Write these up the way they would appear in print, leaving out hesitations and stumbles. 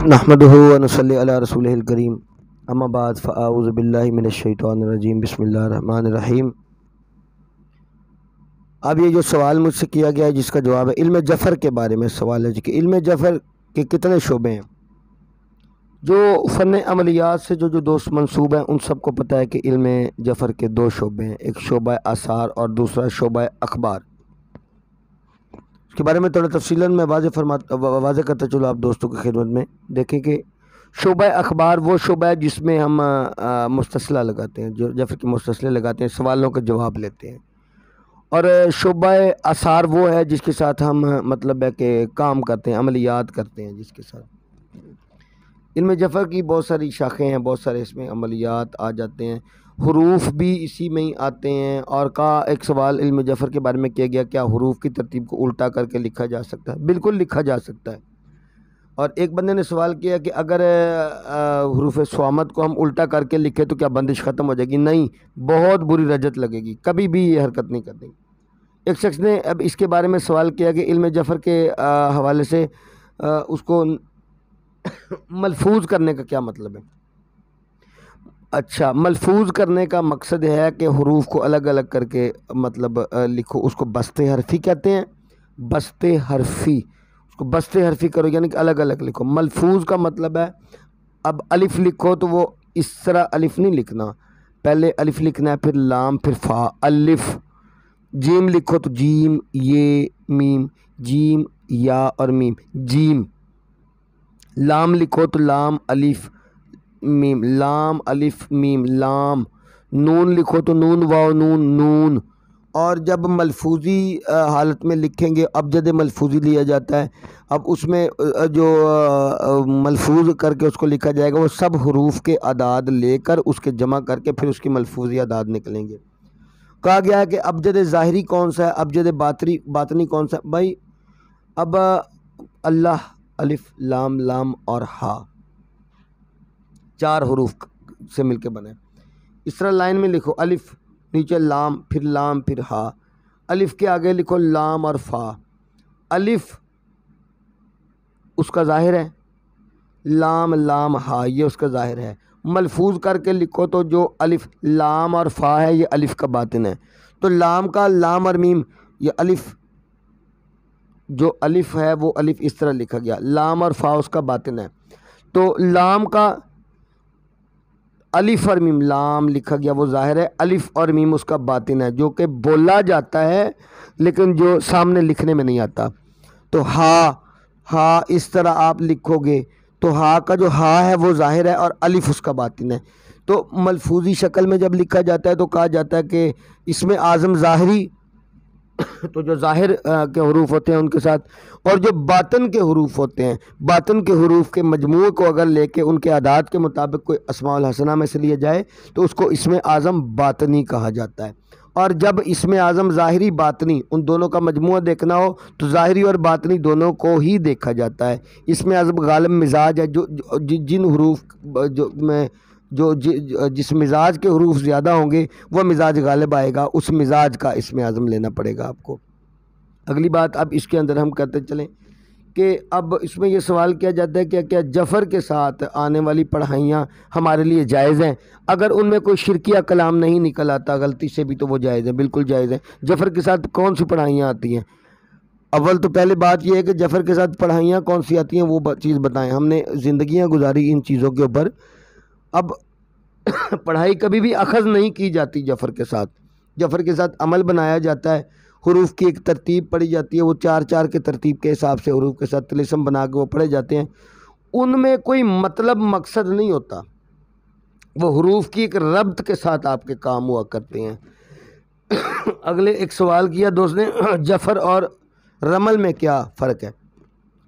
नहमदुहु व नसल्ली अला रसूलिहिल करीम अम्मा बाद फ़अऊज़ु बिल्लाहि मिनश्शैतानिर्रजीम बिस्मिल्लाहिर्रहमानिर्रहीम। अब ये जो सवाल मुझसे किया गया है जिसका जवाब है, इल्म जफ़र के बारे में सवाल है कि इल्म जफ़र के कितने शोबे हैं। जो फ़न अमलियात से जो दोस्त मंसूब हैं उन सबको पता है कि इल्म जफ़र के दो शोबे हैं, एक शोबा आसार और दूसरा शोबा अखबार। इसके बारे में थोड़ा तफसीलन मैं वाज़े करता चलो आप दोस्तों की खिदमत में। देखें कि शोबा अखबार वो शोबा है जिसमें हम मुस्तसला लगाते हैं, जो जफ़र के मुस्तसले लगाते हैं, सवालों का जवाब लेते हैं। और शोबा आसार वो है जिसके साथ हम मतलब है कि काम करते हैं, अमलियात करते हैं। जिसके साथ इल्म जफ़र की बहुत सारी शाखें हैं, बहुत सारे इसमें अमलियात आ जाते हैं, हरूफ भी इसी में ही आते हैं। और का एक सवाल इल्म जफ़र के बारे में किया गया, क्या हरूफ की तरतीब को उल्टा करके लिखा जा सकता है? बिल्कुल लिखा जा सकता है। और एक बंदे ने सवाल किया कि अगर हरूफ स्वामत को हम उल्टा करके लिखें तो क्या बंदिश ख़त्म हो जाएगी? नहीं, बहुत बुरी रजत लगेगी, कभी भी ये हरकत नहीं कर देंगे। एक शख्स ने अब इसके बारे में सवाल किया कि इल्म जफ़र के हवाले से उसको मलफूज करने का क्या मतलब है। अच्छा, मलफूज करने का मकसद है कि हरूफ को अलग अलग करके मतलब लिखो, उसको बस्ते हरफी कहते हैं। बस्ते हरफी, उसको बस्ते हरफी करो यानी कि अलग अलग लिखो। मलफूज का मतलब है, अब अलिफ लिखो तो वो इस तरह अलिफ नहीं लिखना, पहले अलिफ लिखना है, फिर लाम, फिर फ़ा, अलिफ। जीम लिखो तो जीम, ये, मीम, जीम, या और मीम, जीम। लाम लिखो तो लाम, अलिफ, मीम, लाम, अलिफ, मीम, लाम। नून लिखो तो नून, वाव, नून, नून। और जब मलफूजी हालत में लिखेंगे, अबजद मलफूजी लिया जाता है। अब उसमें जो मलफूज करके उसको लिखा जाएगा वो सब हरूफ के अदाद लेकर उसके जमा करके फिर उसकी मलफूजी अदाद निकलेंगे। कहा गया है कि अबजद ज़ाहिरी कौन सा है, अबजद बातनी कौन सा है। भाई अब अल्लाह, अलिफ, लाम, लाम और हा, चार हरूफ से मिलके बने। इस तरह लाइन में लिखो, अलिफ नीचे लाम, फिर हा। अलिफ के आगे लिखो लाम और फ़ा। अलिफ उसका ज़ाहिर है, लाम, लाम, हा ये उसका ज़ाहिर है। मलफूज करके लिखो तो जो अलिफ, लाम और फ़ा है ये अलिफ का बातिन है। तो लाम का लाम और मीम, ये अलिफ, जो अलिफ है वो अलिफ इस तरह लिखा गया, लाम और फ़ा उसका बातिन है। तो लाम का अलिफ और मीम, लाम लिखा गया वो ज़ाहिर है, अलिफ और मीम उसका बातिन है, जो कि बोला जाता है लेकिन जो सामने लिखने में नहीं आता। तो हा इस तरह आप लिखोगे तो हा का जो हा है वो ज़ाहिर है और अलिफ उसका बातिन है। तो मलफूजी शक्ल में जब लिखा जाता है तो कहा जाता है कि इसमें आज़म ज़ाहिरी तो जो ज़ाहिर के हरूफ होते हैं उनके साथ, और जो बातन के हरूफ होते हैं, बातन के हरूफ के मजमूए को अगर लेके उनके आदात के मुताबिक कोई अस्माउल हसना में से लिया जाए तो उसको इसमें आज़म बातनी कहा जाता है। और जब इसमें आज़म ज़ाहिरी बातनी उन दोनों का मजमूआ देखना हो तो ज़ाहिरी और बातनी दोनों को ही देखा जाता है। इसमें आज़म गालिब मिजाज है, जिन हरूफ में जिस मिजाज के हरूफ ज़्यादा होंगे वह मिजाज गालिब आएगा, उस मिजाज का इसमें आज़म लेना पड़ेगा आपको। अगली बात अब इसके अंदर हम करते चलें कि अब इसमें यह सवाल किया जाता है कि क्या जफ़र के साथ आने वाली पढ़ाइयाँ हमारे लिए जायज़ हैं? अगर उनमें कोई शिरकिया कलाम नहीं निकल आता गलती से भी तो वो जायज़ है, बिल्कुल जायज़ है। जफ़र के साथ कौन सी पढ़ाइयाँ आती हैं? अव्वल तो पहले बात यह है कि जफ़र के साथ पढ़ाइयाँ कौन सी आती हैं वो चीज़ बताएं। हमने ज़िंदगियाँ गुजारी इन चीज़ों के ऊपर। अब पढ़ाई कभी भी अखज़ नहीं की जाती जफ़र के साथ। जफ़र के साथ अमल बनाया जाता है, हरूफ की एक तरतीब पढ़ी जाती है, वो चार चार के तरतीब के हिसाब से हरूफ के साथ तिलिस्म बना के वो पढ़े जाते हैं। उनमें कोई मतलब मकसद नहीं होता, वो हरूफ की एक रब्त के साथ आपके काम हुआ करते हैं। अगले एक सवाल किया दोस्त ने, जफ़र और रमल में क्या फ़र्क है?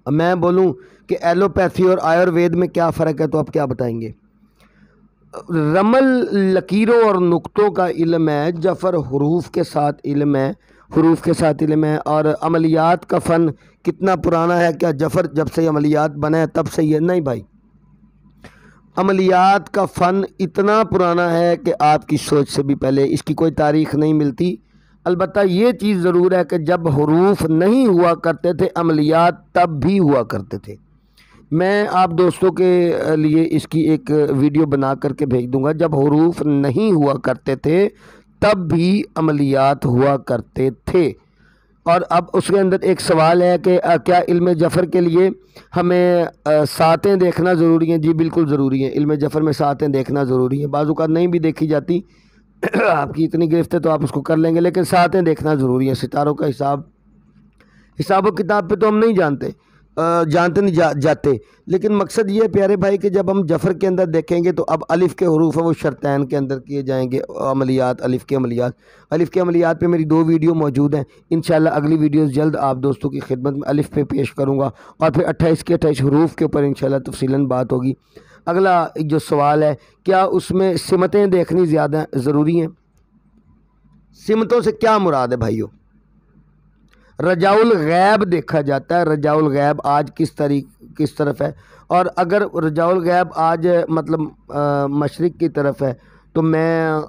अब मैं बोलूं कि एलोपैथी और आयुर्वेद में क्या फ़र्क है तो आप क्या बताएंगे? रमल लकीरों और नुक्तों का इल्म है, जफ़र हरूफ के साथ इल्म है, हरूफ के साथ इल्म है। और अमलियात का फ़न कितना पुराना है? क्या जफ़र जब से अमलियात बना है तब से ही है? नहीं भाई, अमलियात का फ़न इतना पुराना है कि आपकी सोच से भी पहले, इसकी कोई तारीख़ नहीं मिलती। अलबत्ता ये चीज़ ज़रूर है कि जब हरूफ नहीं हुआ करते थे अमलियात तब भी हुआ करते थे। मैं आप दोस्तों के लिए इसकी एक वीडियो बना करके भेज दूंगा। जब हुरूफ नहीं हुआ करते थे तब भी अमलियात हुआ करते थे। और अब उसके अंदर एक सवाल है कि क्या इल्म जफ़र के लिए हमें सातें देखना ज़रूरी हैं? जी बिल्कुल ज़रूरी है। इल्म जफ़र में सातें देखना ज़रूरी है। बाज़ औक़ात नहीं भी देखी जाती आपकी इतनी गिरफ्त है तो आप उसको कर लेंगे, लेकिन सातें देखना ज़रूरी है। सितारों का हिसाब व किताब पे तो हम नहीं जानते नहीं जाते, लेकिन मकसद ये है प्यारे भाई कि जब हम जफ़र के अंदर देखेंगे तो अब अलिफ़ के हरूफ है वो शर्तैन के अंदर किए जाएंगे अमलियात, अलिफ़ के अमलियात पे मेरी 2 वीडियो मौजूद हैं। इंशाल्लाह अगली वीडियोस जल्द आप दोस्तों की खिदमत में अलिफ़ पे पेश करूँगा और फिर 28 के 28 हरूफ के ऊपर इंशाल्लाह तफसीलन बात होगी। अगला जो सवाल है, क्या उसमें सिमतें देखनी ज़्यादा ज़रूरी हैं? सिमतों से क्या मुराद है भाइयों? रजाउल गैब देखा जाता है। रजाउल गैब आज किस तरफ है, और अगर रजाउल गैब आज मतलब मशरिक़ की तरफ है तो मैं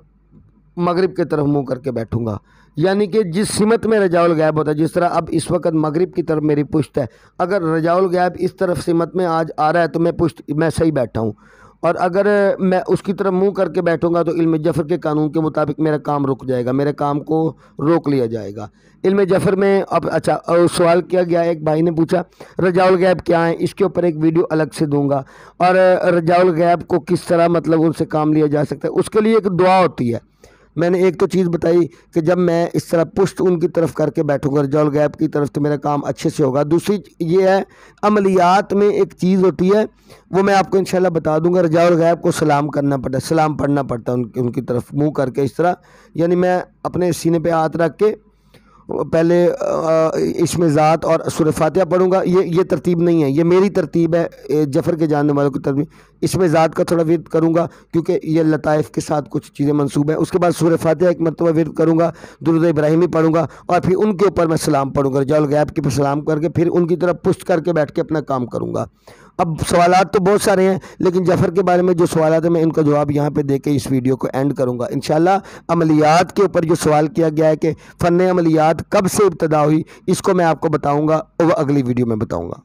मगरिब की तरफ मुंह करके बैठूंगा। यानी कि जिस सिमत में रजाउल गैब होता है, जिस तरह अब इस वक्त मगरिब की तरफ मेरी पुश्त है, अगर रजाउल गैब इस तरफ सिमत में आज आ रहा है तो मैं सही बैठा हूँ। और अगर मैं उसकी तरफ मुंह करके बैठूंगा तो इल्म जफ़र के कानून के मुताबिक मेरा काम रुक जाएगा, मेरे काम को रोक लिया जाएगा। इल्म जफ़र में अब अच्छा सवाल किया गया, एक भाई ने पूछा रजाउल गैब क्या है, इसके ऊपर एक वीडियो अलग से दूंगा। और रजाउल गैब को किस तरह मतलब उनसे काम लिया जा सकता है, उसके लिए एक दुआ होती है। मैंने एक तो चीज़ बताई कि जब मैं इस तरह पुश्त उनकी तरफ करके बैठूंगा रजाउल गैब की तरफ तो मेरा काम अच्छे से होगा। दूसरी ये है, अमलियात में एक चीज़ होती है वो मैं आपको इंशाल्लाह बता दूंगा। रजाउल गैब को सलाम करना पड़ता है, सलाम पढ़ना पड़ता है उनकी तरफ मुँह करके इस तरह, यानी मैं अपने सीने पर हाथ रख के पहले इसमें ज़ात और सूरह फातिहा पढ़ूंगा। ये तरतीब नहीं है, ये मेरी तरतीब है, जफ़र के जानने वालों की तरतीब। इसमें ज़ात का थोड़ा विर्द करूंगा क्योंकि ये लताइफ़ के साथ कुछ चीज़ें मंसूब हैं। उसके बाद सूरह फातिहा एक मरतबा विर्द करूंगा, दुरूद इब्राहिमी पढ़ूंगा और फिर उनके ऊपर मैं सलाम पढ़ूंगा, रजाउल गैब के ऊपर सलाम करके फिर उनकी तरफ पुश्त करके बैठ के अपना काम करूँगा। अब सवालात तो बहुत सारे हैं, लेकिन जफ़र के बारे में जो सवालात हैं मैं इनका जवाब यहाँ पे दे के इस वीडियो को एंड करूँगा इंशाल्लाह। अमलियात के ऊपर जो सवाल किया गया है कि फ़न अमलियात कब से इब्तदा हुई, इसको मैं आपको बताऊँगा और अगली वीडियो में बताऊँगा।